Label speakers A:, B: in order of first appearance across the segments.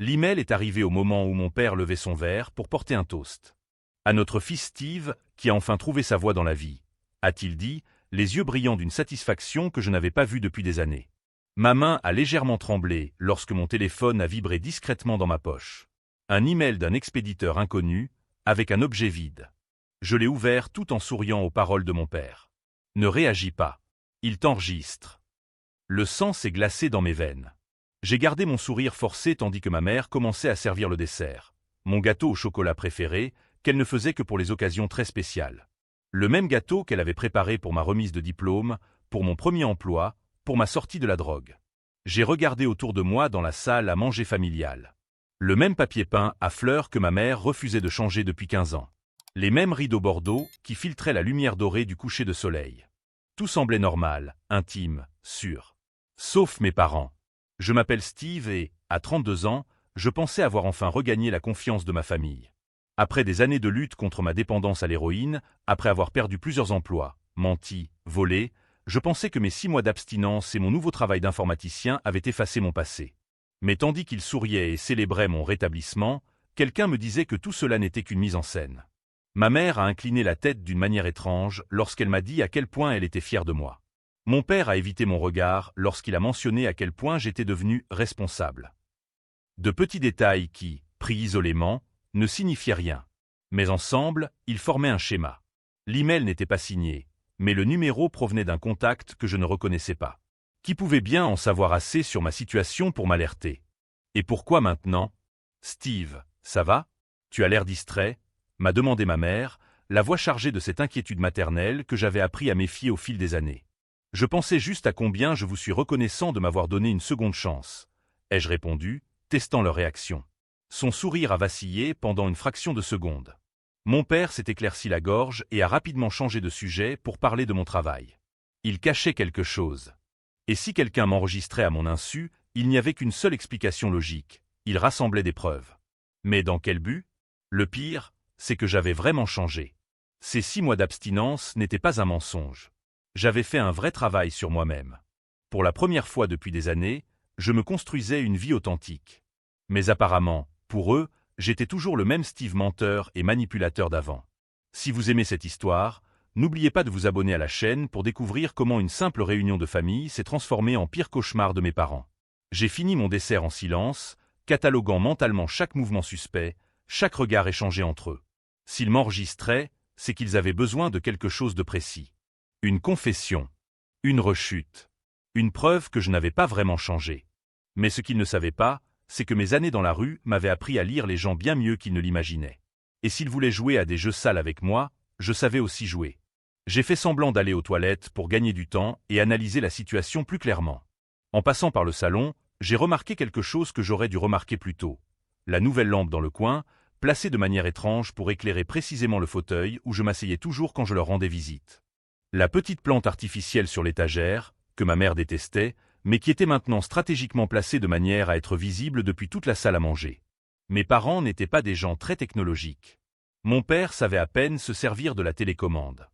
A: L'email est arrivé au moment où mon père levait son verre pour porter un toast. À notre fils Steve, qui a enfin trouvé sa voie dans la vie, a-t-il dit, les yeux brillants d'une satisfaction que je n'avais pas vue depuis des années. Ma main a légèrement tremblé lorsque mon téléphone a vibré discrètement dans ma poche. Un email d'un expéditeur inconnu, avec un objet vide. Je l'ai ouvert tout en souriant aux paroles de mon père. Ne réagis pas. Il t'enregistre. Le sang s'est glacé dans mes veines. J'ai gardé mon sourire forcé tandis que ma mère commençait à servir le dessert. Mon gâteau au chocolat préféré, qu'elle ne faisait que pour les occasions très spéciales. Le même gâteau qu'elle avait préparé pour ma remise de diplôme, pour mon premier emploi, pour ma sortie de la drogue. J'ai regardé autour de moi dans la salle à manger familiale. Le même papier peint à fleurs que ma mère refusait de changer depuis 15 ans. Les mêmes rideaux bordeaux qui filtraient la lumière dorée du coucher de soleil. Tout semblait normal, intime, sûr. Sauf mes parents. Je m'appelle Steve et, à 32 ans, je pensais avoir enfin regagné la confiance de ma famille. Après des années de lutte contre ma dépendance à l'héroïne, après avoir perdu plusieurs emplois, menti, volé, je pensais que mes 6 mois d'abstinence et mon nouveau travail d'informaticien avaient effacé mon passé. Mais tandis qu'ils souriaient et célébraient mon rétablissement, quelqu'un me disait que tout cela n'était qu'une mise en scène. Ma mère a incliné la tête d'une manière étrange lorsqu'elle m'a dit à quel point elle était fière de moi. Mon père a évité mon regard lorsqu'il a mentionné à quel point j'étais devenu responsable. De petits détails qui, pris isolément, ne signifiaient rien. Mais ensemble, ils formaient un schéma. L'email n'était pas signé, mais le numéro provenait d'un contact que je ne reconnaissais pas. Qui pouvait bien en savoir assez sur ma situation pour m'alerter? Et pourquoi maintenant? Steve, ça va? Tu as l'air distrait, m'a demandé ma mère, la voix chargée de cette inquiétude maternelle que j'avais appris à méfier au fil des années. Je pensais juste à combien je vous suis reconnaissant de m'avoir donné une seconde chance, ai-je répondu, testant leur réaction. Son sourire a vacillé pendant une fraction de seconde. Mon père s'est éclairci la gorge et a rapidement changé de sujet pour parler de mon travail. Il cachait quelque chose. Et si quelqu'un m'enregistrait à mon insu, il n'y avait qu'une seule explication logique. Il rassemblait des preuves. Mais dans quel but? Le pire, c'est que j'avais vraiment changé. Ces 6 mois d'abstinence n'étaient pas un mensonge. J'avais fait un vrai travail sur moi-même. Pour la première fois depuis des années, je me construisais une vie authentique. Mais apparemment, pour eux, j'étais toujours le même Steve menteur et manipulateur d'avant. Si vous aimez cette histoire, n'oubliez pas de vous abonner à la chaîne pour découvrir comment une simple réunion de famille s'est transformée en pire cauchemar de mes parents. J'ai fini mon dessert en silence, cataloguant mentalement chaque mouvement suspect, chaque regard échangé entre eux. S'ils m'enregistraient, c'est qu'ils avaient besoin de quelque chose de précis. Une confession. Une rechute. Une preuve que je n'avais pas vraiment changé. Mais ce qu'ils ne savaient pas, c'est que mes années dans la rue m'avaient appris à lire les gens bien mieux qu'ils ne l'imaginaient. Et s'ils voulaient jouer à des jeux sales avec moi, je savais aussi jouer. J'ai fait semblant d'aller aux toilettes pour gagner du temps et analyser la situation plus clairement. En passant par le salon, j'ai remarqué quelque chose que j'aurais dû remarquer plus tôt. La nouvelle lampe dans le coin, placée de manière étrange pour éclairer précisément le fauteuil où je m'asseyais toujours quand je leur rendais visite. La petite plante artificielle sur l'étagère, que ma mère détestait, mais qui était maintenant stratégiquement placée de manière à être visible depuis toute la salle à manger. Mes parents n'étaient pas des gens très technologiques. Mon père savait à peine se servir de la télécommande.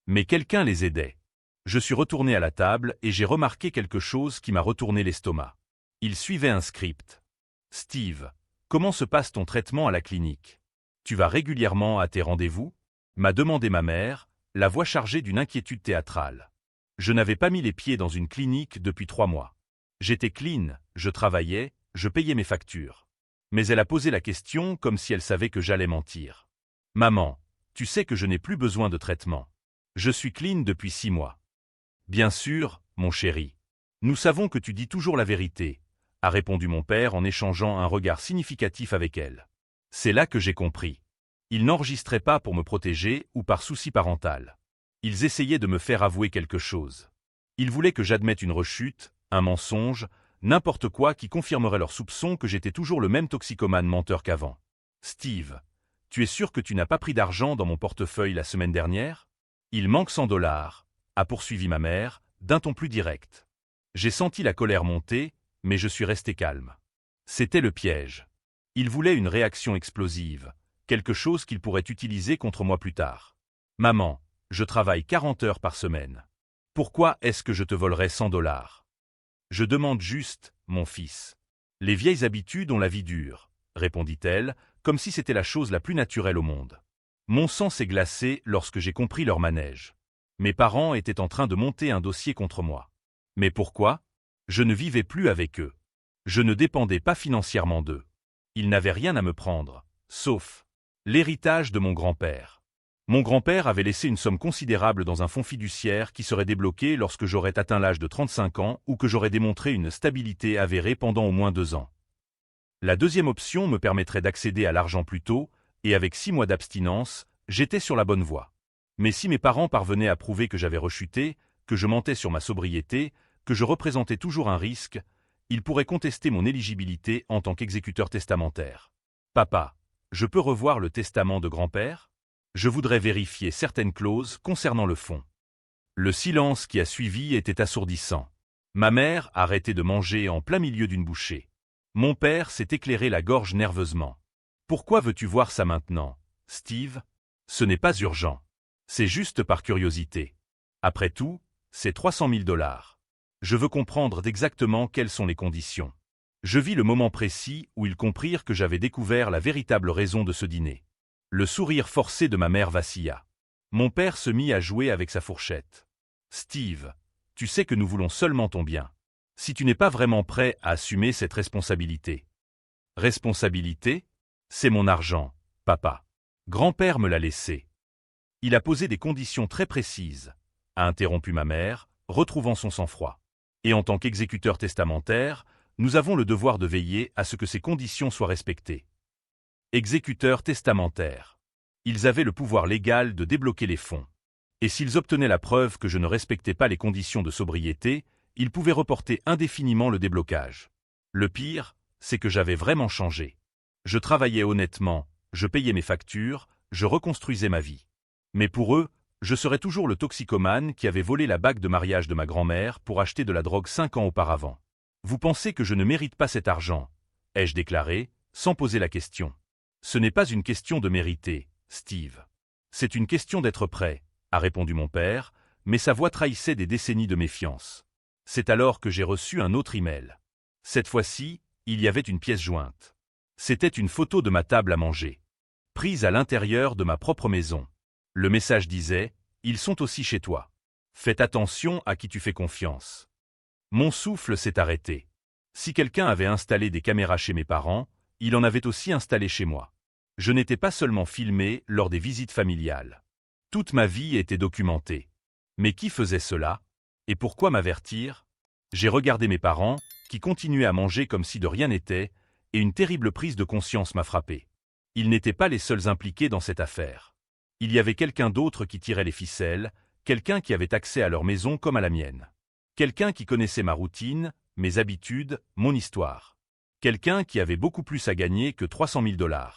A: Mais quelqu'un les aidait. Je suis retourné à la table et j'ai remarqué quelque chose qui m'a retourné l'estomac. Il suivait un script. Steve, comment se passe ton traitement à la clinique? Tu vas régulièrement à tes rendez-vous? M'a demandé ma mère, la voix chargée d'une inquiétude théâtrale. Je n'avais pas mis les pieds dans une clinique depuis 3 mois. J'étais clean, je travaillais, je payais mes factures. Mais elle a posé la question comme si elle savait que j'allais mentir. Maman, tu sais que je n'ai plus besoin de traitement. Je suis clean depuis 6 mois. Bien sûr, mon chéri. Nous savons que tu dis toujours la vérité, a répondu mon père en échangeant un regard significatif avec elle. C'est là que j'ai compris. Ils n'enregistraient pas pour me protéger ou par souci parental. Ils essayaient de me faire avouer quelque chose. Ils voulaient que j'admette une rechute, un mensonge, n'importe quoi qui confirmerait leurs soupçons que j'étais toujours le même toxicomane menteur qu'avant. Steve, tu es sûr que tu n'as pas pris d'argent dans mon portefeuille la semaine dernière? Il manque 100 $, a poursuivi ma mère, d'un ton plus direct. J'ai senti la colère monter, mais je suis resté calme. C'était le piège. Ils voulaient une réaction explosive, quelque chose qu'ils pourraient utiliser contre moi plus tard. Maman, je travaille 40 heures par semaine. Pourquoi est-ce que je te volerais 100 $? Je demande juste, mon fils. Les vieilles habitudes ont la vie dure, répondit-elle, comme si c'était la chose la plus naturelle au monde. Mon sang s'est glacé lorsque j'ai compris leur manège. Mes parents étaient en train de monter un dossier contre moi. Mais pourquoi? Je ne vivais plus avec eux. Je ne dépendais pas financièrement d'eux. Ils n'avaient rien à me prendre, sauf l'héritage de mon grand-père. Mon grand-père avait laissé une somme considérable dans un fonds fiduciaire qui serait débloqué lorsque j'aurais atteint l'âge de 35 ans ou que j'aurais démontré une stabilité avérée pendant au moins 2 ans. La deuxième option me permettrait d'accéder à l'argent plus tôt, et avec 6 mois d'abstinence, j'étais sur la bonne voie. Mais si mes parents parvenaient à prouver que j'avais rechuté, que je mentais sur ma sobriété, que je représentais toujours un risque, ils pourraient contester mon éligibilité en tant qu'exécuteur testamentaire. Papa, je peux revoir le testament de grand-père? Je voudrais vérifier certaines clauses concernant le fonds. Le silence qui a suivi était assourdissant. Ma mère arrêtait de manger en plein milieu d'une bouchée. Mon père s'est éclairé la gorge nerveusement. Pourquoi veux-tu voir ça maintenant, Steve? Ce n'est pas urgent. C'est juste par curiosité. Après tout, c'est 300 000 $. Je veux comprendre d'exactement quelles sont les conditions. Je vis le moment précis où ils comprirent que j'avais découvert la véritable raison de ce dîner. Le sourire forcé de ma mère vacilla. Mon père se mit à jouer avec sa fourchette. Steve, tu sais que nous voulons seulement ton bien. Si tu n'es pas vraiment prêt à assumer cette responsabilité. Responsabilité? C'est mon argent, papa. Grand-père me l'a laissé. Il a posé des conditions très précises, a interrompu ma mère, retrouvant son sang-froid. Et en tant qu'exécuteur testamentaire, nous avons le devoir de veiller à ce que ces conditions soient respectées. Exécuteurs testamentaires. Ils avaient le pouvoir légal de débloquer les fonds. Et s'ils obtenaient la preuve que je ne respectais pas les conditions de sobriété, ils pouvaient reporter indéfiniment le déblocage. Le pire, c'est que j'avais vraiment changé. Je travaillais honnêtement, je payais mes factures, je reconstruisais ma vie. Mais pour eux, je serais toujours le toxicomane qui avait volé la bague de mariage de ma grand-mère pour acheter de la drogue 5 ans auparavant. Vous pensez que je ne mérite pas cet argent, ai-je déclaré, sans poser la question. Ce n'est pas une question de mériter, Steve. C'est une question d'être prêt, a répondu mon père, mais sa voix trahissait des décennies de méfiance. C'est alors que j'ai reçu un autre email. Cette fois-ci, il y avait une pièce jointe. C'était une photo de ma table à manger, prise à l'intérieur de ma propre maison. Le message disait « Ils sont aussi chez toi. Faites attention à qui tu fais confiance. » Mon souffle s'est arrêté. Si quelqu'un avait installé des caméras chez mes parents, il en avait aussi installé chez moi. Je n'étais pas seulement filmé lors des visites familiales. Toute ma vie était documentée. Mais qui faisait cela? Et pourquoi m'avertir? J'ai regardé mes parents, qui continuaient à manger comme si de rien n'était, et une terrible prise de conscience m'a frappé. Ils n'étaient pas les seuls impliqués dans cette affaire. Il y avait quelqu'un d'autre qui tirait les ficelles, quelqu'un qui avait accès à leur maison comme à la mienne. Quelqu'un qui connaissait ma routine, mes habitudes, mon histoire. Quelqu'un qui avait beaucoup plus à gagner que 300 000 $.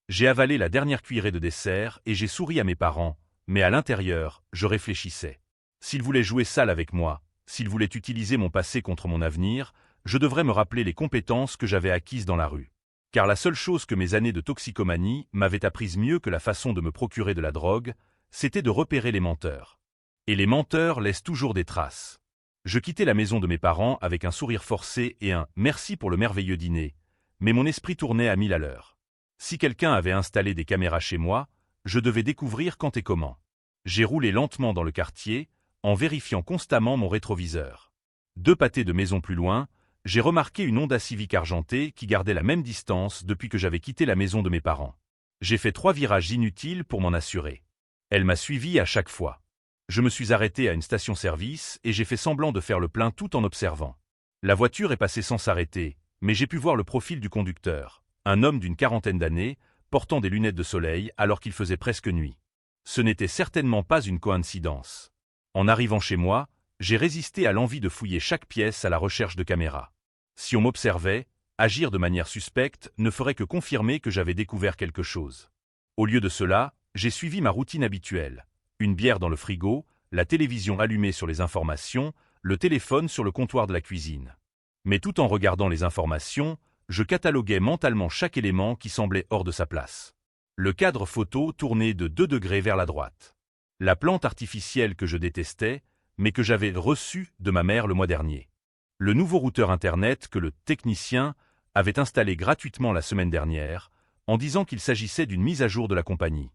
A: J'ai avalé la dernière cuillerée de dessert et j'ai souri à mes parents, mais à l'intérieur, je réfléchissais. S'ils voulaient jouer sale avec moi, s'ils voulaient utiliser mon passé contre mon avenir, je devrais me rappeler les compétences que j'avais acquises dans la rue. Car la seule chose que mes années de toxicomanie m'avaient apprise mieux que la façon de me procurer de la drogue, c'était de repérer les menteurs. Et les menteurs laissent toujours des traces. Je quittais la maison de mes parents avec un sourire forcé et un « merci pour le merveilleux dîner », mais mon esprit tournait à 1000 à l'heure. Si quelqu'un avait installé des caméras chez moi, je devais découvrir quand et comment. J'ai roulé lentement dans le quartier, en vérifiant constamment mon rétroviseur. 2 pâtés de maison plus loin, j'ai remarqué une Honda Civic argentée qui gardait la même distance depuis que j'avais quitté la maison de mes parents. J'ai fait 3 virages inutiles pour m'en assurer. Elle m'a suivi à chaque fois. Je me suis arrêté à une station-service et j'ai fait semblant de faire le plein tout en observant. La voiture est passée sans s'arrêter, mais j'ai pu voir le profil du conducteur, un homme d'une quarantaine d'années, portant des lunettes de soleil alors qu'il faisait presque nuit. Ce n'était certainement pas une coïncidence. En arrivant chez moi, j'ai résisté à l'envie de fouiller chaque pièce à la recherche de caméras. Si on m'observait, agir de manière suspecte ne ferait que confirmer que j'avais découvert quelque chose. Au lieu de cela, j'ai suivi ma routine habituelle. Une bière dans le frigo, la télévision allumée sur les informations, le téléphone sur le comptoir de la cuisine. Mais tout en regardant les informations, je cataloguais mentalement chaque élément qui semblait hors de sa place. Le cadre photo tournait de 2 degrés vers la droite. La plante artificielle que je détestais, mais que j'avais reçue de ma mère le mois dernier. Le nouveau routeur Internet que le technicien avait installé gratuitement la semaine dernière, en disant qu'il s'agissait d'une mise à jour de la compagnie.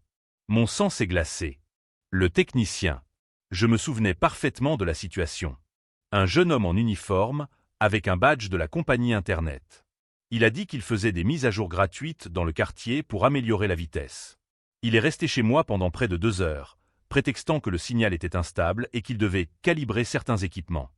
A: Mon sang s'est glacé. Le technicien. Je me souvenais parfaitement de la situation. Un jeune homme en uniforme, avec un badge de la compagnie Internet. Il a dit qu'il faisait des mises à jour gratuites dans le quartier pour améliorer la vitesse. Il est resté chez moi pendant près de 2 heures, prétextant que le signal était instable et qu'il devait calibrer certains équipements.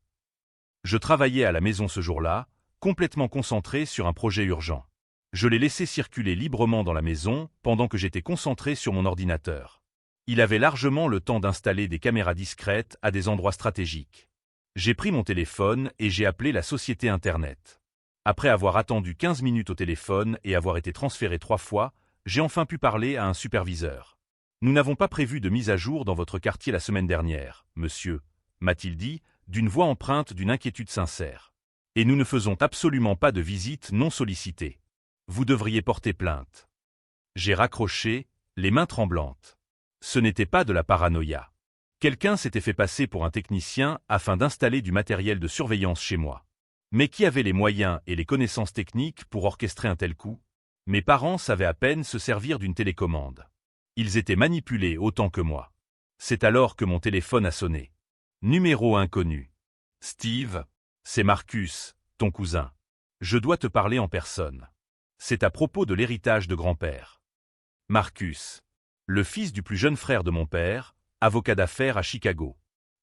A: Je travaillais à la maison ce jour-là, complètement concentré sur un projet urgent. Je l'ai laissé circuler librement dans la maison pendant que j'étais concentré sur mon ordinateur. Il avait largement le temps d'installer des caméras discrètes à des endroits stratégiques. J'ai pris mon téléphone et j'ai appelé la société Internet. Après avoir attendu 15 minutes au téléphone et avoir été transféré 3 fois, j'ai enfin pu parler à un superviseur. « Nous n'avons pas prévu de mise à jour dans votre quartier la semaine dernière, monsieur », m'a-t-il dit, d'une voix empreinte d'une inquiétude sincère. « Et nous ne faisons absolument pas de visites non sollicitées. Vous devriez porter plainte. » J'ai raccroché, les mains tremblantes. Ce n'était pas de la paranoïa. Quelqu'un s'était fait passer pour un technicien afin d'installer du matériel de surveillance chez moi. Mais qui avait les moyens et les connaissances techniques pour orchestrer un tel coup? Mes parents savaient à peine se servir d'une télécommande. Ils étaient manipulés autant que moi. C'est alors que mon téléphone a sonné. Numéro inconnu. Steve, c'est Marcus, ton cousin. Je dois te parler en personne. C'est à propos de l'héritage de grand-père. Marcus, le fils du plus jeune frère de mon père, avocat d'affaires à Chicago.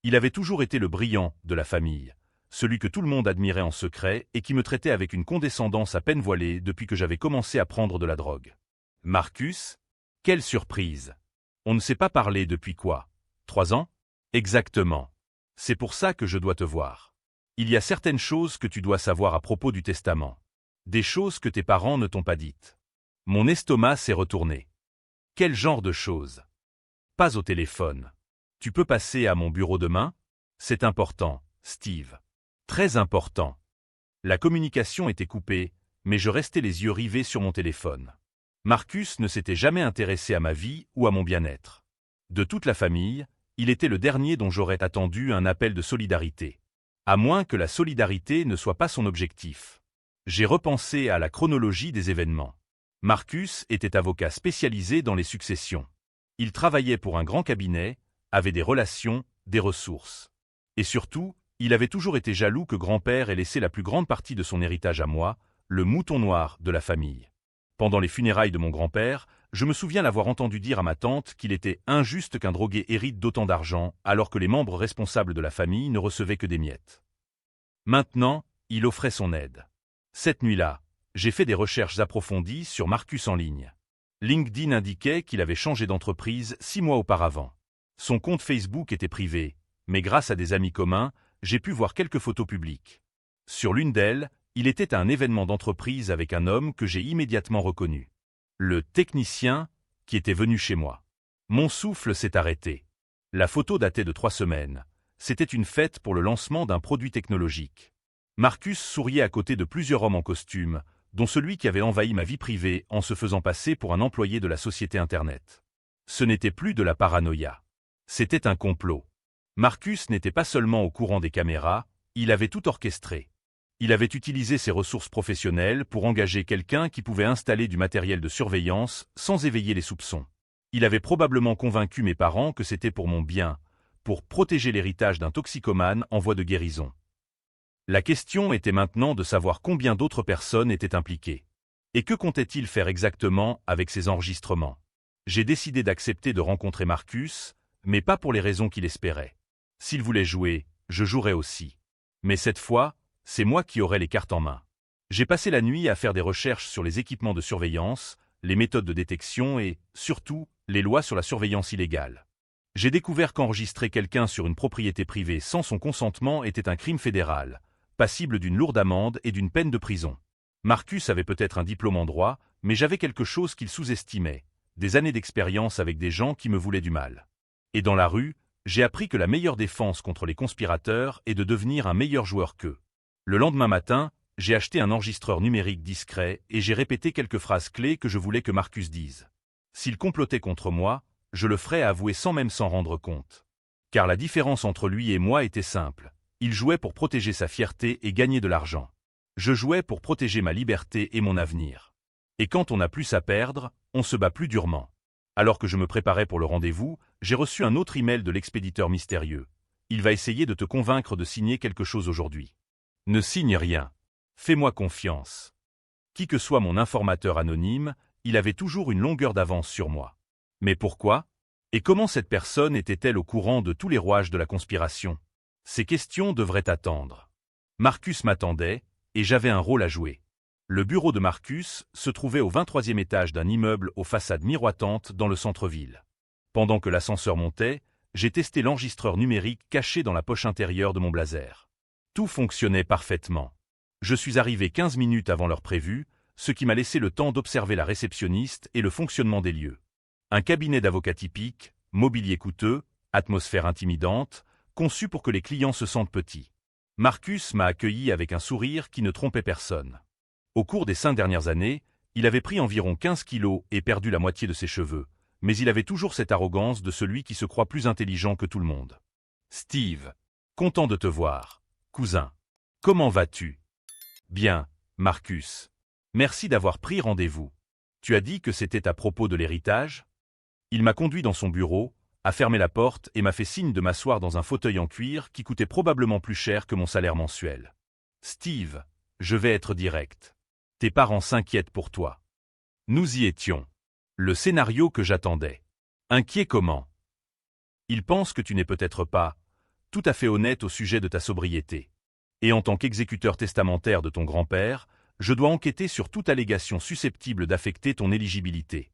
A: Il avait toujours été le brillant de la famille, celui que tout le monde admirait en secret et qui me traitait avec une condescendance à peine voilée depuis que j'avais commencé à prendre de la drogue. Marcus? Quelle surprise! On ne s'est pas parlé depuis quoi? 3 ans? Exactement. C'est pour ça que je dois te voir. Il y a certaines choses que tu dois savoir à propos du testament. Des choses que tes parents ne t'ont pas dites. Mon estomac s'est retourné. Quel genre de choses? Pas au téléphone. Tu peux passer à mon bureau demain? C'est important, Steve. Très important. La communication était coupée, mais je restais les yeux rivés sur mon téléphone. Marcus ne s'était jamais intéressé à ma vie ou à mon bien-être. De toute la famille, il était le dernier dont j'aurais attendu un appel de solidarité. À moins que la solidarité ne soit pas son objectif. J'ai repensé à la chronologie des événements. Marcus était avocat spécialisé dans les successions. Il travaillait pour un grand cabinet, avait des relations, des ressources. Et surtout, il avait toujours été jaloux que grand-père ait laissé la plus grande partie de son héritage à moi, le mouton noir de la famille. Pendant les funérailles de mon grand-père, je me souviens l'avoir entendu dire à ma tante qu'il était injuste qu'un drogué hérite d'autant d'argent alors que les membres responsables de la famille ne recevaient que des miettes. Maintenant, il offrait son aide. Cette nuit-là, j'ai fait des recherches approfondies sur Marcus en ligne. LinkedIn indiquait qu'il avait changé d'entreprise 6 mois auparavant. Son compte Facebook était privé, mais grâce à des amis communs, j'ai pu voir quelques photos publiques. Sur l'une d'elles, il était à un événement d'entreprise avec un homme que j'ai immédiatement reconnu. Le technicien qui était venu chez moi. Mon souffle s'est arrêté. La photo datait de 3 semaines. C'était une fête pour le lancement d'un produit technologique. Marcus souriait à côté de plusieurs hommes en costume, dont celui qui avait envahi ma vie privée en se faisant passer pour un employé de la société Internet. Ce n'était plus de la paranoïa. C'était un complot. Marcus n'était pas seulement au courant des caméras, il avait tout orchestré. Il avait utilisé ses ressources professionnelles pour engager quelqu'un qui pouvait installer du matériel de surveillance sans éveiller les soupçons. Il avait probablement convaincu mes parents que c'était pour mon bien, pour protéger l'héritage d'un toxicomane en voie de guérison. La question était maintenant de savoir combien d'autres personnes étaient impliquées. Et que comptait-il faire exactement avec ces enregistrements? J'ai décidé d'accepter de rencontrer Marcus, mais pas pour les raisons qu'il espérait. S'il voulait jouer, je jouerais aussi. Mais cette fois, c'est moi qui aurais les cartes en main. J'ai passé la nuit à faire des recherches sur les équipements de surveillance, les méthodes de détection et, surtout, les lois sur la surveillance illégale. J'ai découvert qu'enregistrer quelqu'un sur une propriété privée sans son consentement était un crime fédéral, passible d'une lourde amende et d'une peine de prison. Marcus avait peut-être un diplôme en droit, mais j'avais quelque chose qu'il sous-estimait, des années d'expérience avec des gens qui me voulaient du mal. Et dans la rue, j'ai appris que la meilleure défense contre les conspirateurs est de devenir un meilleur joueur qu'eux. Le lendemain matin, j'ai acheté un enregistreur numérique discret et j'ai répété quelques phrases clés que je voulais que Marcus dise. S'il complotait contre moi, je le ferais avouer sans même s'en rendre compte. Car la différence entre lui et moi était simple. Il jouait pour protéger sa fierté et gagner de l'argent. Je jouais pour protéger ma liberté et mon avenir. Et quand on n'a plus à perdre, on se bat plus durement. Alors que je me préparais pour le rendez-vous, j'ai reçu un autre email de l'expéditeur mystérieux. Il va essayer de te convaincre de signer quelque chose aujourd'hui. Ne signe rien. Fais-moi confiance. Qui que soit mon informateur anonyme, il avait toujours une longueur d'avance sur moi. Mais pourquoi? Et comment cette personne était-elle au courant de tous les rouages de la conspiration? Ces questions devraient attendre. Marcus m'attendait, et j'avais un rôle à jouer. Le bureau de Marcus se trouvait au 23e étage d'un immeuble aux façades miroitantes dans le centre-ville. Pendant que l'ascenseur montait, j'ai testé l'enregistreur numérique caché dans la poche intérieure de mon blazer. Tout fonctionnait parfaitement. Je suis arrivé 15 minutes avant l'heure prévue, ce qui m'a laissé le temps d'observer la réceptionniste et le fonctionnement des lieux. Un cabinet d'avocats typique, mobilier coûteux, atmosphère intimidante, conçu pour que les clients se sentent petits. Marcus m'a accueilli avec un sourire qui ne trompait personne. Au cours des 5 dernières années, il avait pris environ 15 kilos et perdu la moitié de ses cheveux, mais il avait toujours cette arrogance de celui qui se croit plus intelligent que tout le monde. Steve, content de te voir. Cousin, comment vas-tu? Bien, Marcus. Merci d'avoir pris rendez-vous. Tu as dit que c'était à propos de l'héritage? Il m'a conduit dans son bureau, a fermé la porte et m'a fait signe de m'asseoir dans un fauteuil en cuir qui coûtait probablement plus cher que mon salaire mensuel. Steve, je vais être direct. Tes parents s'inquiètent pour toi. Nous y étions. Le scénario que j'attendais. Inquiet comment? Ils pensent que tu n'es peut-être pas tout à fait honnête au sujet de ta sobriété. Et en tant qu'exécuteur testamentaire de ton grand-père, je dois enquêter sur toute allégation susceptible d'affecter ton éligibilité.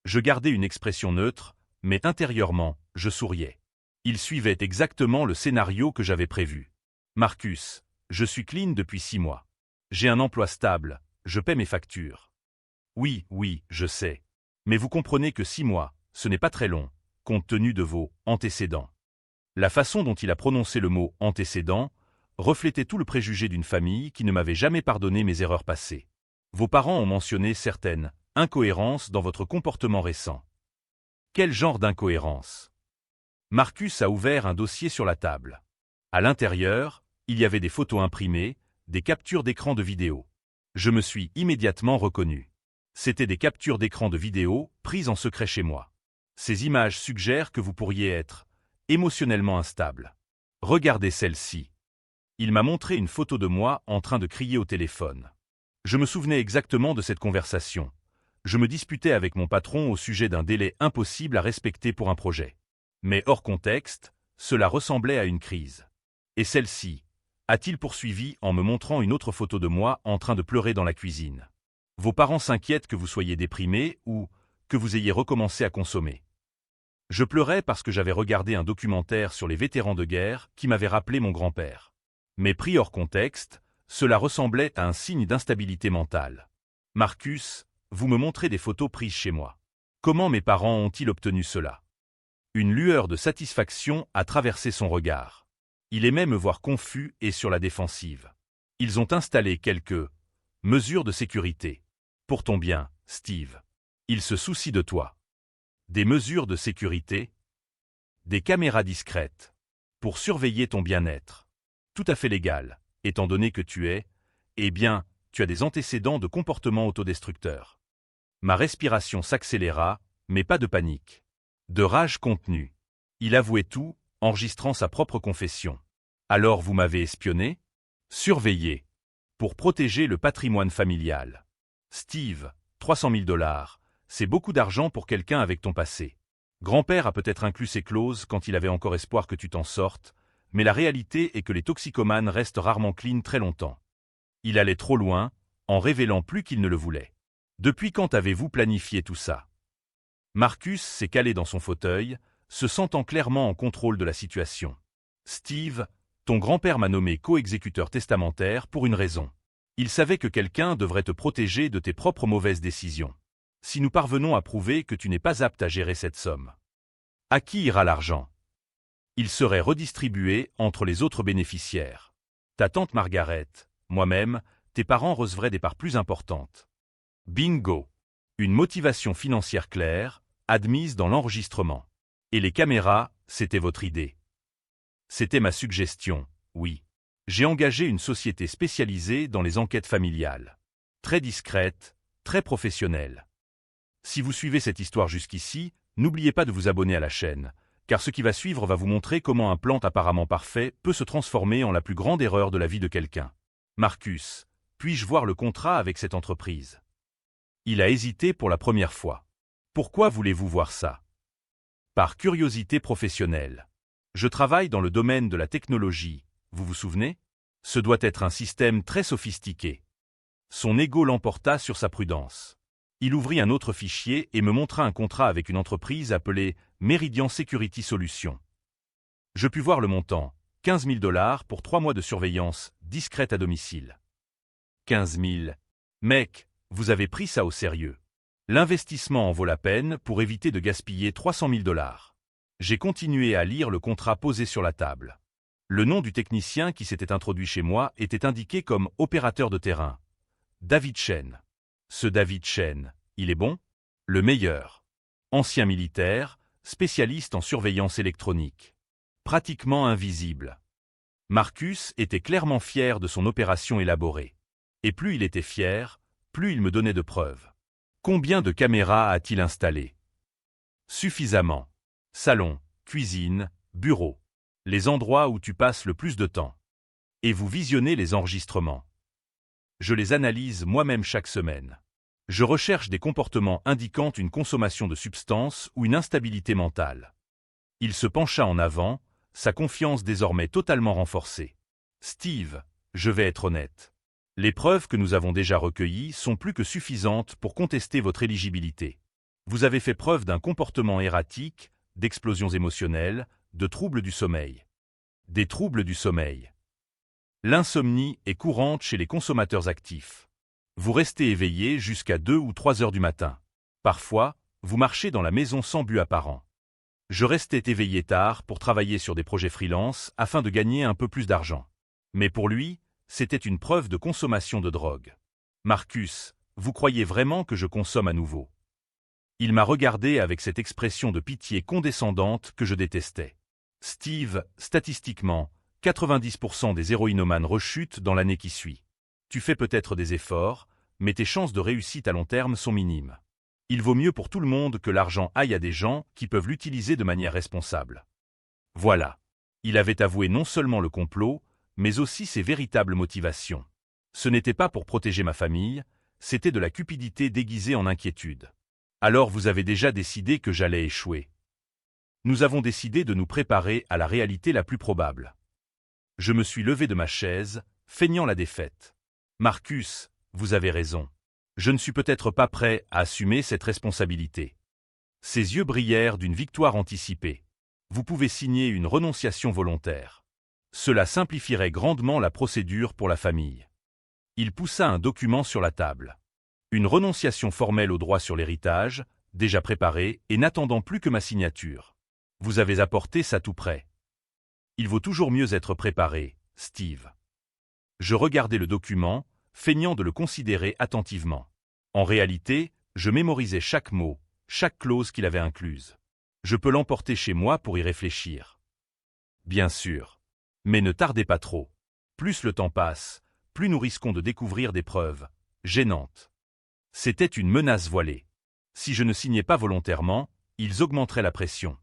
A: Je gardais une expression neutre, mais intérieurement, je souriais. Il suivait exactement le scénario que j'avais prévu. Marcus, je suis clean depuis 6 mois. J'ai un emploi stable, je paie mes factures. Oui, je sais. Mais vous comprenez que 6 mois, ce n'est pas très long, compte tenu de vos antécédents. La façon dont il a prononcé le mot « antécédent » reflétait tout le préjugé d'une famille qui ne m'avait jamais pardonné mes erreurs passées. Vos parents ont mentionné certaines incohérences dans votre comportement récent. Quel genre d'incohérence? Marcus a ouvert un dossier sur la table. À l'intérieur, il y avait des photos imprimées, des captures d'écran de vidéo. Je me suis immédiatement reconnu. C'étaient des captures d'écran de vidéo prises en secret chez moi. Ces images suggèrent que vous pourriez être émotionnellement instable. Regardez celle-ci. Il m'a montré une photo de moi en train de crier au téléphone. Je me souvenais exactement de cette conversation. Je me disputais avec mon patron au sujet d'un délai impossible à respecter pour un projet. Mais hors contexte, cela ressemblait à une crise. Et celle-ci, a-t-il poursuivi en me montrant une autre photo de moi en train de pleurer dans la cuisine. Vos parents s'inquiètent que vous soyez déprimé ou que vous ayez recommencé à consommer. Je pleurais parce que j'avais regardé un documentaire sur les vétérans de guerre qui m'avait rappelé mon grand-père. Mais pris hors contexte, cela ressemblait à un signe d'instabilité mentale. Marcus, vous me montrez des photos prises chez moi. Comment mes parents ont-ils obtenu cela? Une lueur de satisfaction a traversé son regard. Il aimait me voir confus et sur la défensive. Ils ont installé quelques mesures de sécurité. Pour ton bien, Steve. Ils se soucient de toi. Des mesures de sécurité? Des caméras discrètes. Pour surveiller ton bien-être. Tout à fait légal, étant donné que tu as des antécédents de comportement autodestructeur. Ma respiration s'accéléra, mais pas de panique. De rage contenue. Il avouait tout, enregistrant sa propre confession. Alors vous m'avez espionné? Surveillé. Pour protéger le patrimoine familial. Steve, 300 000 $, c'est beaucoup d'argent pour quelqu'un avec ton passé. Grand-père a peut-être inclus ces clauses quand il avait encore espoir que tu t'en sortes, mais la réalité est que les toxicomanes restent rarement clean très longtemps. Il allait trop loin, en révélant plus qu'il ne le voulait. Depuis quand avez-vous planifié tout ça? Marcus s'est calé dans son fauteuil, se sentant clairement en contrôle de la situation. Steve, ton grand-père m'a nommé co-exécuteur testamentaire pour une raison. Il savait que quelqu'un devrait te protéger de tes propres mauvaises décisions. Si nous parvenons à prouver que tu n'es pas apte à gérer cette somme, à qui ira l'argent? Il serait redistribué entre les autres bénéficiaires. Ta tante Margaret, moi-même, tes parents recevraient des parts plus importantes. Bingo! Une motivation financière claire, admise dans l'enregistrement. Et les caméras, c'était votre idée. C'était ma suggestion, oui. J'ai engagé une société spécialisée dans les enquêtes familiales. Très discrète, très professionnelle. Si vous suivez cette histoire jusqu'ici, n'oubliez pas de vous abonner à la chaîne, car ce qui va suivre va vous montrer comment un plan apparemment parfait peut se transformer en la plus grande erreur de la vie de quelqu'un. Marcus, puis-je voir le contrat avec cette entreprise? Il a hésité pour la première fois. Pourquoi voulez-vous voir ça? Par curiosité professionnelle. Je travaille dans le domaine de la technologie, vous vous souvenez? Ce doit être un système très sophistiqué. Son ego l'emporta sur sa prudence. Il ouvrit un autre fichier et me montra un contrat avec une entreprise appelée Meridian Security Solutions. Je pus voir le montant, 15 000 $ pour 3 mois de surveillance discrète à domicile. 15 000. Mec, vous avez pris ça au sérieux. L'investissement en vaut la peine pour éviter de gaspiller 300 000 $. J'ai continué à lire le contrat posé sur la table. Le nom du technicien qui s'était introduit chez moi était indiqué comme opérateur de terrain. David Chen. Ce David Chen, il est bon? Le meilleur. Ancien militaire, spécialiste en surveillance électronique. Pratiquement invisible. Marcus était clairement fier de son opération élaborée. Et plus il était fier, plus il me donnait de preuves. Combien de caméras a-t-il installées? Suffisamment. Salon, cuisine, bureau. Les endroits où tu passes le plus de temps. Et vous visionnez les enregistrements. Je les analyse moi-même chaque semaine. Je recherche des comportements indiquant une consommation de substances ou une instabilité mentale. Il se pencha en avant, sa confiance désormais totalement renforcée. Steve, je vais être honnête. Les preuves que nous avons déjà recueillies sont plus que suffisantes pour contester votre éligibilité. Vous avez fait preuve d'un comportement erratique, d'explosions émotionnelles, de troubles du sommeil. Des troubles du sommeil. L'insomnie est courante chez les consommateurs actifs. Vous restez éveillé jusqu'à 2 ou 3 heures du matin. Parfois, vous marchez dans la maison sans but apparent. Je restais éveillé tard pour travailler sur des projets freelance afin de gagner un peu plus d'argent. Mais pour lui, c'était une preuve de consommation de drogue. Marcus, vous croyez vraiment que je consomme à nouveau? Il m'a regardé avec cette expression de pitié condescendante que je détestais. Steve, statistiquement, 90% des héroïnomanes rechutent dans l'année qui suit. Tu fais peut-être des efforts, mais tes chances de réussite à long terme sont minimes. Il vaut mieux pour tout le monde que l'argent aille à des gens qui peuvent l'utiliser de manière responsable. Voilà. Il avait avoué non seulement le complot, mais aussi ses véritables motivations. Ce n'était pas pour protéger ma famille, c'était de la cupidité déguisée en inquiétude. Alors vous avez déjà décidé que j'allais échouer. Nous avons décidé de nous préparer à la réalité la plus probable. Je me suis levé de ma chaise, feignant la défaite. Marcus, vous avez raison. Je ne suis peut-être pas prêt à assumer cette responsabilité. Ses yeux brillèrent d'une victoire anticipée. Vous pouvez signer une renonciation volontaire. Cela simplifierait grandement la procédure pour la famille. Il poussa un document sur la table. Une renonciation formelle au droit sur l'héritage, déjà préparée et n'attendant plus que ma signature. Vous avez apporté ça tout prêt. Il vaut toujours mieux être préparé, Steve. Je regardais le document, feignant de le considérer attentivement. En réalité, je mémorisais chaque mot, chaque clause qu'il avait incluse. Je peux l'emporter chez moi pour y réfléchir. Bien sûr. Mais ne tardez pas trop. Plus le temps passe, plus nous risquons de découvrir des preuves gênantes. C'était une menace voilée. Si je ne signais pas volontairement, ils augmenteraient la pression.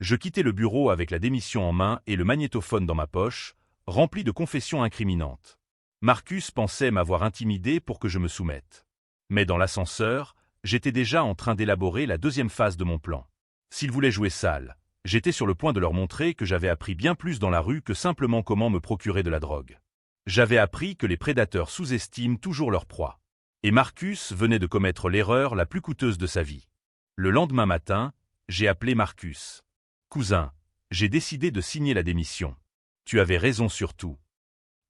A: Je quittai le bureau avec la démission en main et le magnétophone dans ma poche, rempli de confessions incriminantes. Marcus pensait m'avoir intimidé pour que je me soumette. Mais dans l'ascenseur, j'étais déjà en train d'élaborer la deuxième phase de mon plan. S'ils voulaient jouer sale, j'étais sur le point de leur montrer que j'avais appris bien plus dans la rue que simplement comment me procurer de la drogue. J'avais appris que les prédateurs sous-estiment toujours leur proie. Et Marcus venait de commettre l'erreur la plus coûteuse de sa vie. Le lendemain matin, j'ai appelé Marcus. Cousin, j'ai décidé de signer la démission. Tu avais raison sur tout.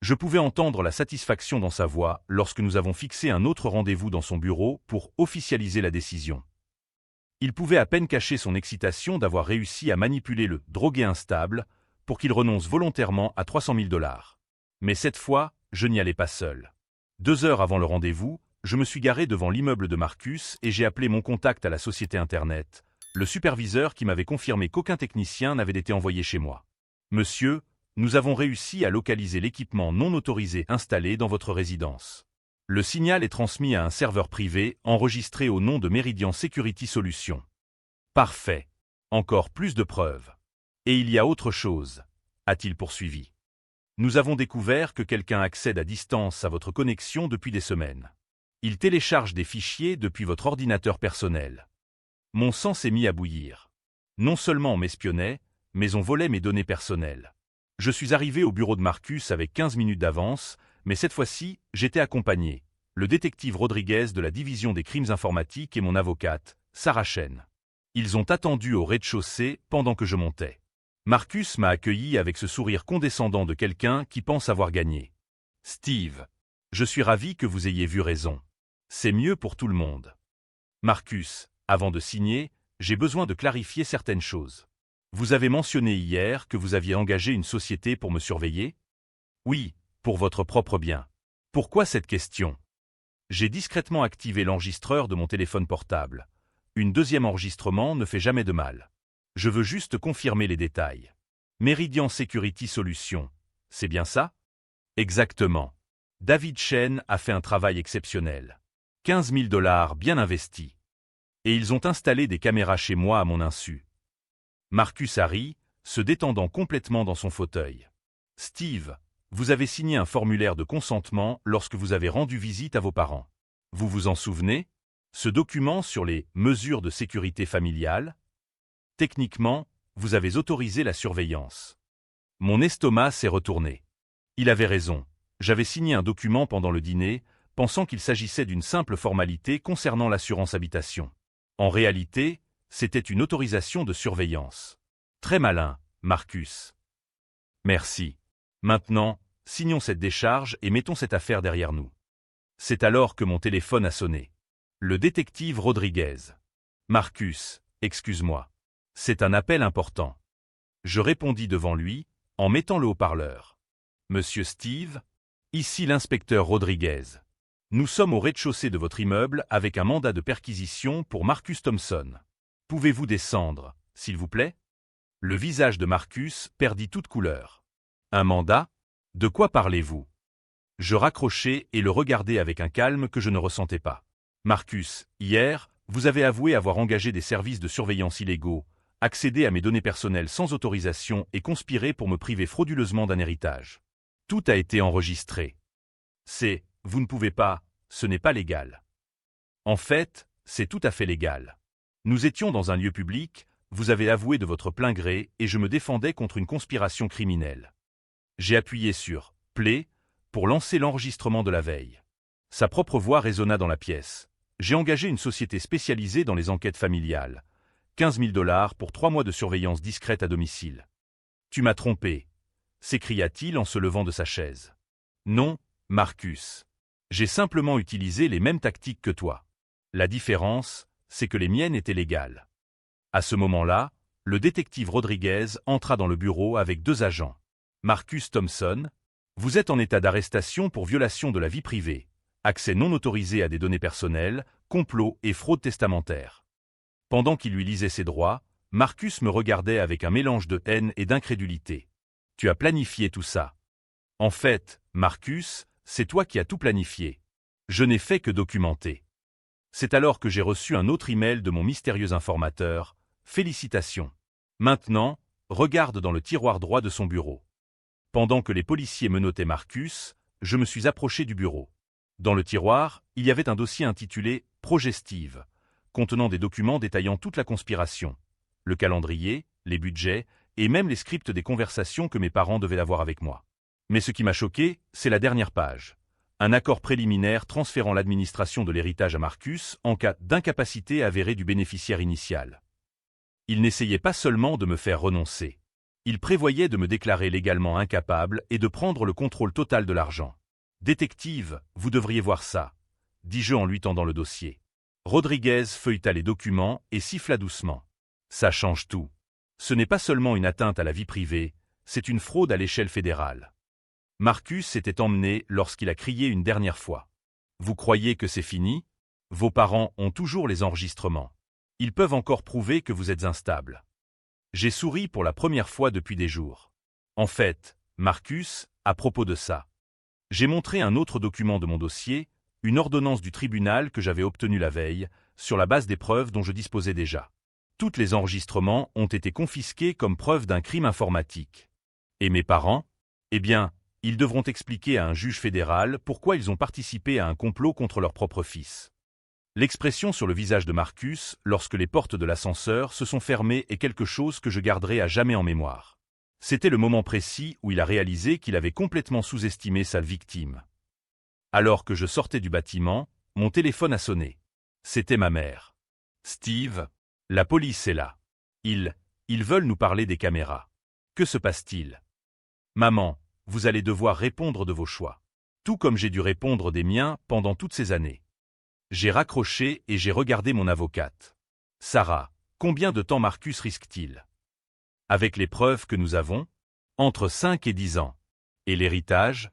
A: Je pouvais entendre la satisfaction dans sa voix lorsque nous avons fixé un autre rendez-vous dans son bureau pour officialiser la décision. Il pouvait à peine cacher son excitation d'avoir réussi à manipuler le drogué instable pour qu'il renonce volontairement à 300 000 $. Mais cette fois, je n'y allais pas seul. 2 heures avant le rendez-vous, je me suis garé devant l'immeuble de Marcus et j'ai appelé mon contact à la société Internet, le superviseur qui m'avait confirmé qu'aucun technicien n'avait été envoyé chez moi. Monsieur, Nous avons réussi à localiser l'équipement non autorisé installé dans votre résidence. Le signal est transmis à un serveur privé enregistré au nom de Meridian Security Solutions. Parfait. Encore plus de preuves. Et il y a autre chose, a-t-il poursuivi. Nous avons découvert que quelqu'un accède à distance à votre connexion depuis des semaines. Il télécharge des fichiers depuis votre ordinateur personnel. Mon sang s'est mis à bouillir. Non seulement on m'espionnait, mais on volait mes données personnelles. Je suis arrivé au bureau de Marcus avec 15 minutes d'avance, mais cette fois-ci, j'étais accompagné. Le détective Rodriguez de la division des crimes informatiques et mon avocate, Sarah Chen. Ils ont attendu au rez-de-chaussée pendant que je montais. Marcus m'a accueilli avec ce sourire condescendant de quelqu'un qui pense avoir gagné. « Steve, je suis ravi que vous ayez vu raison. C'est mieux pour tout le monde. » Marcus, avant de signer, j'ai besoin de clarifier certaines choses. Vous avez mentionné hier que vous aviez engagé une société pour me surveiller? Oui, pour votre propre bien. Pourquoi cette question? J'ai discrètement activé l'enregistreur de mon téléphone portable. Une deuxième enregistrement ne fait jamais de mal. Je veux juste confirmer les détails. Meridian Security Solutions, c'est bien ça? Exactement. David Chen a fait un travail exceptionnel. 15 000 $ bien investis. Et ils ont installé des caméras chez moi à mon insu. Marcus a ri, se détendant complètement dans son fauteuil. Steve, vous avez signé un formulaire de consentement lorsque vous avez rendu visite à vos parents. Vous vous en souvenez? Ce document sur les mesures de sécurité familiale? Techniquement, vous avez autorisé la surveillance. Mon estomac s'est retourné. Il avait raison. J'avais signé un document pendant le dîner, pensant qu'il s'agissait d'une simple formalité concernant l'assurance habitation. En réalité, c'était une autorisation de surveillance. Très malin, Marcus. Merci. Maintenant, signons cette décharge et mettons cette affaire derrière nous. C'est alors que mon téléphone a sonné. Le détective Rodriguez. Marcus, excuse-moi. C'est un appel important. Je répondis devant lui, en mettant le haut-parleur. Monsieur Steve, ici l'inspecteur Rodriguez. Nous sommes au rez-de-chaussée de votre immeuble avec un mandat de perquisition pour Marcus Thompson. Pouvez-vous descendre, s'il vous plaît? Le visage de Marcus perdit toute couleur. Un mandat? De quoi parlez-vous? Je raccrochai et le regardai avec un calme que je ne ressentais pas. Marcus, hier, vous avez avoué avoir engagé des services de surveillance illégaux, accédé à mes données personnelles sans autorisation et conspiré pour me priver frauduleusement d'un héritage. Tout a été enregistré. Vous ne pouvez pas, ce n'est pas légal. En fait, c'est tout à fait légal. Nous étions dans un lieu public, vous avez avoué de votre plein gré et je me défendais contre une conspiration criminelle. J'ai appuyé sur « Play » pour lancer l'enregistrement de la veille. Sa propre voix résonna dans la pièce. J'ai engagé une société spécialisée dans les enquêtes familiales. 15 000 $ pour 3 mois de surveillance discrète à domicile. Tu m'as trompé, s'écria-t-il en se levant de sa chaise. Non, Marcus. J'ai simplement utilisé les mêmes tactiques que toi. La différence, c'est que les miennes étaient légales. À ce moment-là, le détective Rodriguez entra dans le bureau avec 2 agents. Marcus Thompson, vous êtes en état d'arrestation pour violation de la vie privée, accès non autorisé à des données personnelles, complot et fraude testamentaire. Pendant qu'il lui lisait ses droits, Marcus me regardait avec un mélange de haine et d'incrédulité. Tu as planifié tout ça. En fait, Marcus, c'est toi qui as tout planifié. Je n'ai fait que documenter. C'est alors que j'ai reçu un autre email de mon mystérieux informateur. Félicitations. Maintenant, regarde dans le tiroir droit de son bureau. Pendant que les policiers menottaient Marcus, je me suis approché du bureau. Dans le tiroir, il y avait un dossier intitulé « Projet Steve », contenant des documents détaillant toute la conspiration, le calendrier, les budgets et même les scripts des conversations que mes parents devaient avoir avec moi. Mais ce qui m'a choqué, c'est la dernière page. Un accord préliminaire transférant l'administration de l'héritage à Marcus en cas d'incapacité avérée du bénéficiaire initial. Il n'essayait pas seulement de me faire renoncer. Il prévoyait de me déclarer légalement incapable et de prendre le contrôle total de l'argent. « Détective, vous devriez voir ça », dis-je en lui tendant le dossier. Rodriguez feuilleta les documents et siffla doucement. « Ça change tout. Ce n'est pas seulement une atteinte à la vie privée, c'est une fraude à l'échelle fédérale. » Marcus s'était emmené lorsqu'il a crié une dernière fois. « Vous croyez que c'est fini? Vos parents ont toujours les enregistrements. Ils peuvent encore prouver que vous êtes instable. » J'ai souri pour la première fois depuis des jours. En fait, Marcus, à propos de ça. J'ai montré un autre document de mon dossier, une ordonnance du tribunal que j'avais obtenue la veille, sur la base des preuves dont je disposais déjà. Tous les enregistrements ont été confisqués comme preuve d'un crime informatique. Et mes parents? Eh bien, ils devront expliquer à un juge fédéral pourquoi ils ont participé à un complot contre leur propre fils. L'expression sur le visage de Marcus, lorsque les portes de l'ascenseur se sont fermées, est quelque chose que je garderai à jamais en mémoire. C'était le moment précis où il a réalisé qu'il avait complètement sous-estimé sa victime. Alors que je sortais du bâtiment, mon téléphone a sonné. C'était ma mère. « Steve, la police est là. Ils veulent nous parler des caméras. Que se passe-t-il? » « Maman, vous allez devoir répondre de vos choix. Tout comme j'ai dû répondre des miens pendant toutes ces années. » J'ai raccroché et j'ai regardé mon avocate. « Sarah, combien de temps Marcus risque-t-il? » « Avec les preuves que nous avons, entre 5 et 10 ans. Et l'héritage?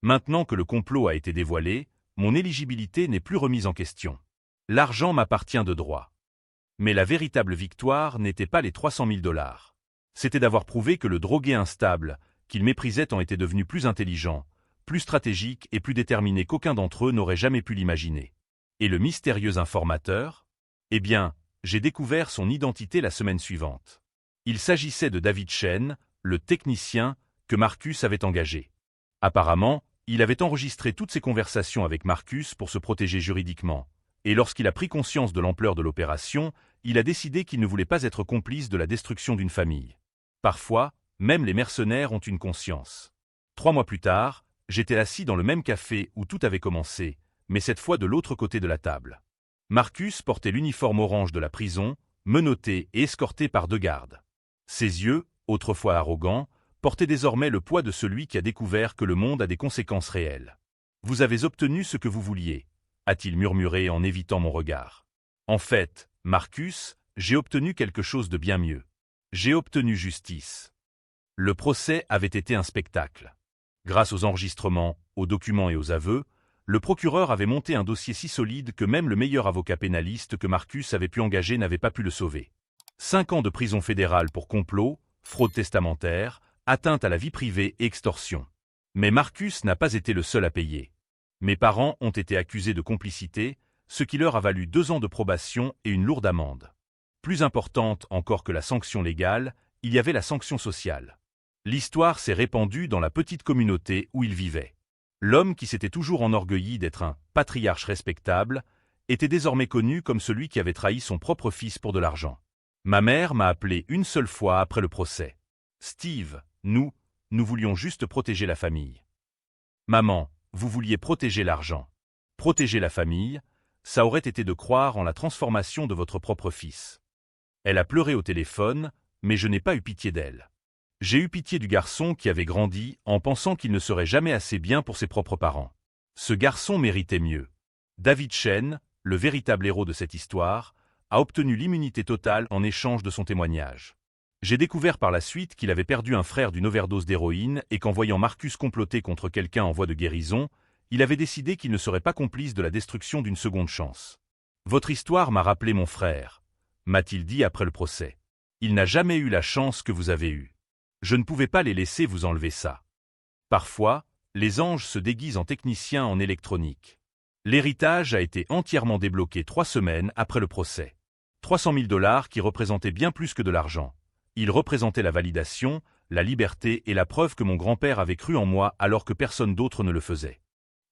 A: Maintenant que le complot a été dévoilé, mon éligibilité n'est plus remise en question. L'argent m'appartient de droit. Mais la véritable victoire n'était pas les 300 000 $. C'était d'avoir prouvé que le drogué instable, qu'il méprisait, en était devenu plus intelligent, plus stratégique et plus déterminé qu'aucun d'entre eux n'aurait jamais pu l'imaginer. Et le mystérieux informateur? Eh bien, j'ai découvert son identité la semaine suivante. Il s'agissait de David Chen, le technicien que Marcus avait engagé. Apparemment, il avait enregistré toutes ses conversations avec Marcus pour se protéger juridiquement, et lorsqu'il a pris conscience de l'ampleur de l'opération, il a décidé qu'il ne voulait pas être complice de la destruction d'une famille. Parfois, même les mercenaires ont une conscience. 3 mois plus tard, j'étais assis dans le même café où tout avait commencé, mais cette fois de l'autre côté de la table. Marcus portait l'uniforme orange de la prison, menotté et escorté par 2 gardes. Ses yeux, autrefois arrogants, portaient désormais le poids de celui qui a découvert que le monde a des conséquences réelles. « Vous avez obtenu ce que vous vouliez », a-t-il murmuré en évitant mon regard. « En fait, Marcus, j'ai obtenu quelque chose de bien mieux. J'ai obtenu justice. » Le procès avait été un spectacle. Grâce aux enregistrements, aux documents et aux aveux, le procureur avait monté un dossier si solide que même le meilleur avocat pénaliste que Marcus avait pu engager n'avait pas pu le sauver. 5 ans de prison fédérale pour complot, fraude testamentaire, atteinte à la vie privée et extorsion. Mais Marcus n'a pas été le seul à payer. Mes parents ont été accusés de complicité, ce qui leur a valu 2 ans de probation et une lourde amende. Plus importante encore que la sanction légale, il y avait la sanction sociale. L'histoire s'est répandue dans la petite communauté où ils vivaient. L'homme qui s'était toujours enorgueilli d'être un patriarche respectable était désormais connu comme celui qui avait trahi son propre fils pour de l'argent. Ma mère m'a appelé une seule fois après le procès. « Steve, nous voulions juste protéger la famille. » « Maman, vous vouliez protéger l'argent. Protéger la famille, ça aurait été de croire en la transformation de votre propre fils. » Elle a pleuré au téléphone, mais je n'ai pas eu pitié d'elle. J'ai eu pitié du garçon qui avait grandi en pensant qu'il ne serait jamais assez bien pour ses propres parents. Ce garçon méritait mieux. David Chen, le véritable héros de cette histoire, a obtenu l'immunité totale en échange de son témoignage. J'ai découvert par la suite qu'il avait perdu un frère d'une overdose d'héroïne et qu'en voyant Marcus comploter contre quelqu'un en voie de guérison, il avait décidé qu'il ne serait pas complice de la destruction d'une seconde chance. « Votre histoire m'a rappelé mon frère », m'a-t-il dit après le procès. « Il n'a jamais eu la chance que vous avez eue. Je ne pouvais pas les laisser vous enlever ça. » Parfois, les anges se déguisent en techniciens en électronique. L'héritage a été entièrement débloqué 3 semaines après le procès. 300 000 $ qui représentaient bien plus que de l'argent. Ils représentaient la validation, la liberté et la preuve que mon grand-père avait cru en moi alors que personne d'autre ne le faisait.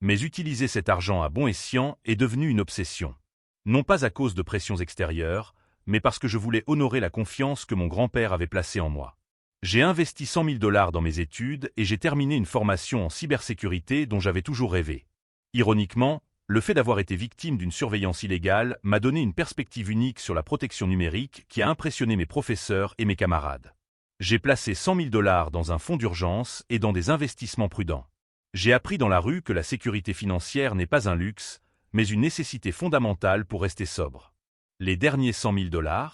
A: Mais utiliser cet argent à bon escient est devenu une obsession. Non pas à cause de pressions extérieures, mais parce que je voulais honorer la confiance que mon grand-père avait placée en moi. J'ai investi 100 000 $ dans mes études et j'ai terminé une formation en cybersécurité dont j'avais toujours rêvé. Ironiquement, le fait d'avoir été victime d'une surveillance illégale m'a donné une perspective unique sur la protection numérique qui a impressionné mes professeurs et mes camarades. J'ai placé 100 000 $ dans un fonds d'urgence et dans des investissements prudents. J'ai appris dans la rue que la sécurité financière n'est pas un luxe, mais une nécessité fondamentale pour rester sobre. Les derniers 100 000 $,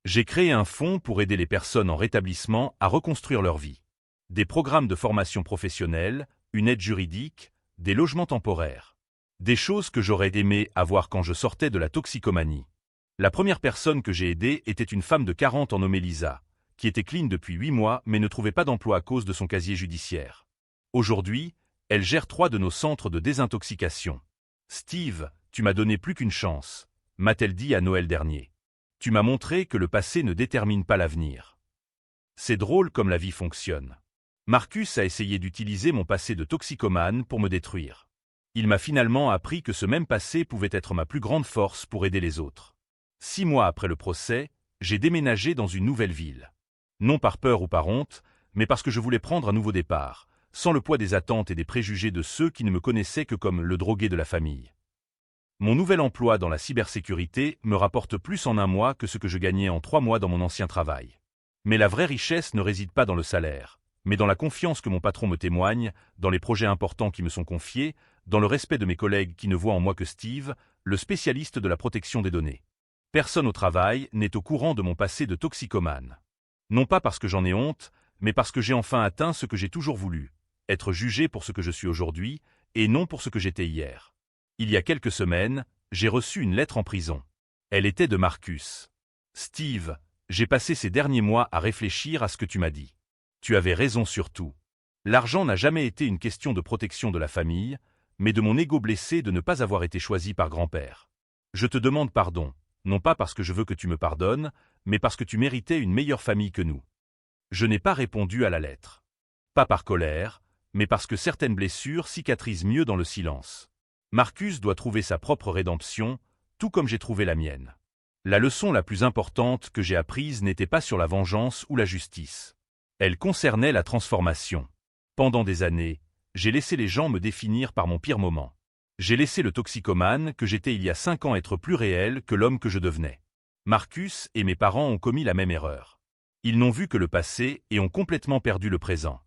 A: j'ai créé un fonds pour aider les personnes en rétablissement à reconstruire leur vie. Des programmes de formation professionnelle, une aide juridique, des logements temporaires. Des choses que j'aurais aimé avoir quand je sortais de la toxicomanie. La première personne que j'ai aidée était une femme de 40 ans nommée Lisa, qui était clean depuis 8 mois mais ne trouvait pas d'emploi à cause de son casier judiciaire. Aujourd'hui, elle gère 3 de nos centres de désintoxication. « Steve, tu m'as donné plus qu'une chance », m'a-t-elle dit à Noël dernier. « Tu m'as montré que le passé ne détermine pas l'avenir. » C'est drôle comme la vie fonctionne. Marcus a essayé d'utiliser mon passé de toxicomane pour me détruire. Il m'a finalement appris que ce même passé pouvait être ma plus grande force pour aider les autres. 6 mois après le procès, j'ai déménagé dans une nouvelle ville. Non par peur ou par honte, mais parce que je voulais prendre un nouveau départ, sans le poids des attentes et des préjugés de ceux qui ne me connaissaient que comme le drogué de la famille. Mon nouvel emploi dans la cybersécurité me rapporte plus en un mois que ce que je gagnais en 3 mois dans mon ancien travail. Mais la vraie richesse ne réside pas dans le salaire, mais dans la confiance que mon patron me témoigne, dans les projets importants qui me sont confiés, dans le respect de mes collègues qui ne voient en moi que Steve, le spécialiste de la protection des données. Personne au travail n'est au courant de mon passé de toxicomane. Non pas parce que j'en ai honte, mais parce que j'ai enfin atteint ce que j'ai toujours voulu, être jugé pour ce que je suis aujourd'hui, et non pour ce que j'étais hier. Il y a quelques semaines, j'ai reçu une lettre en prison. Elle était de Marcus. « Steve, j'ai passé ces derniers mois à réfléchir à ce que tu m'as dit. Tu avais raison sur tout. L'argent n'a jamais été une question de protection de la famille, mais de mon ego blessé de ne pas avoir été choisi par grand-père. Je te demande pardon, non pas parce que je veux que tu me pardonnes, mais parce que tu méritais une meilleure famille que nous. » Je n'ai pas répondu à la lettre. Pas par colère, mais parce que certaines blessures cicatrisent mieux dans le silence. Marcus doit trouver sa propre rédemption, tout comme j'ai trouvé la mienne. La leçon la plus importante que j'ai apprise n'était pas sur la vengeance ou la justice. Elle concernait la transformation. Pendant des années, j'ai laissé les gens me définir par mon pire moment. J'ai laissé le toxicomane que j'étais il y a 5 ans être plus réel que l'homme que je devenais. Marcus et mes parents ont commis la même erreur. Ils n'ont vu que le passé et ont complètement perdu le présent.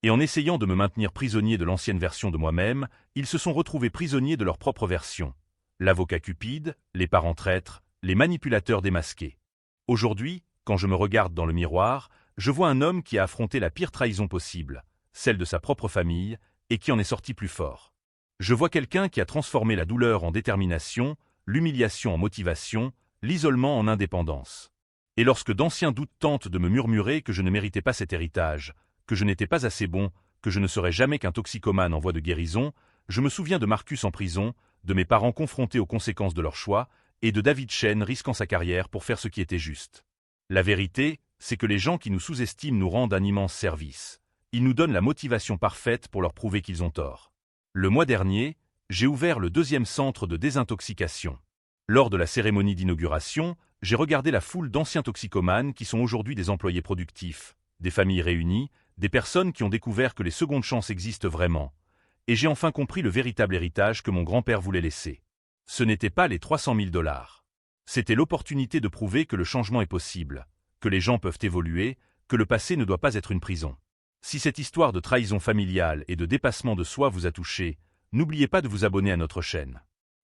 A: Et en essayant de me maintenir prisonnier de l'ancienne version de moi-même, ils se sont retrouvés prisonniers de leur propre version. L'avocat cupide, les parents traîtres, les manipulateurs démasqués. Aujourd'hui, quand je me regarde dans le miroir, je vois un homme qui a affronté la pire trahison possible, celle de sa propre famille, et qui en est sorti plus fort. Je vois quelqu'un qui a transformé la douleur en détermination, l'humiliation en motivation, l'isolement en indépendance. Et lorsque d'anciens doutes tentent de me murmurer que je ne méritais pas cet héritage, que je n'étais pas assez bon, que je ne serais jamais qu'un toxicomane en voie de guérison, je me souviens de Marcus en prison, de mes parents confrontés aux conséquences de leur choix, et de David Chen risquant sa carrière pour faire ce qui était juste. La vérité, c'est que les gens qui nous sous-estiment nous rendent un immense service. Ils nous donnent la motivation parfaite pour leur prouver qu'ils ont tort. Le mois dernier, j'ai ouvert le 2e centre de désintoxication. Lors de la cérémonie d'inauguration, j'ai regardé la foule d'anciens toxicomanes qui sont aujourd'hui des employés productifs, des familles réunies, des personnes qui ont découvert que les secondes chances existent vraiment. Et j'ai enfin compris le véritable héritage que mon grand-père voulait laisser. Ce n'était pas les 300 000 $. C'était l'opportunité de prouver que le changement est possible, que les gens peuvent évoluer, que le passé ne doit pas être une prison. Si cette histoire de trahison familiale et de dépassement de soi vous a touché, n'oubliez pas de vous abonner à notre chaîne.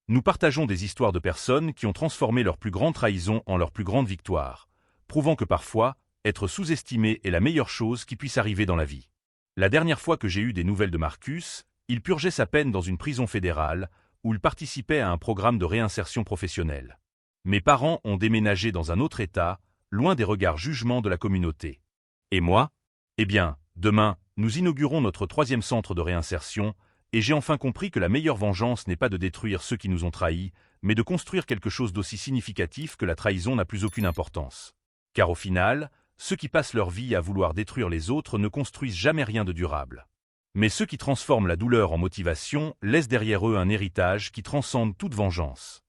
A: Nous partageons des histoires de personnes qui ont transformé leur plus grande trahison en leur plus grande victoire, prouvant que parfois, être sous-estimé est la meilleure chose qui puisse arriver dans la vie. La dernière fois que j'ai eu des nouvelles de Marcus, il purgeait sa peine dans une prison fédérale, où il participait à un programme de réinsertion professionnelle. Mes parents ont déménagé dans un autre État, loin des regards jugements de la communauté. Et moi? Eh bien, demain, nous inaugurons notre 3e centre de réinsertion, et j'ai enfin compris que la meilleure vengeance n'est pas de détruire ceux qui nous ont trahis, mais de construire quelque chose d'aussi significatif que la trahison n'a plus aucune importance. Car au final, ceux qui passent leur vie à vouloir détruire les autres ne construisent jamais rien de durable. Mais ceux qui transforment la douleur en motivation laissent derrière eux un héritage qui transcende toute vengeance.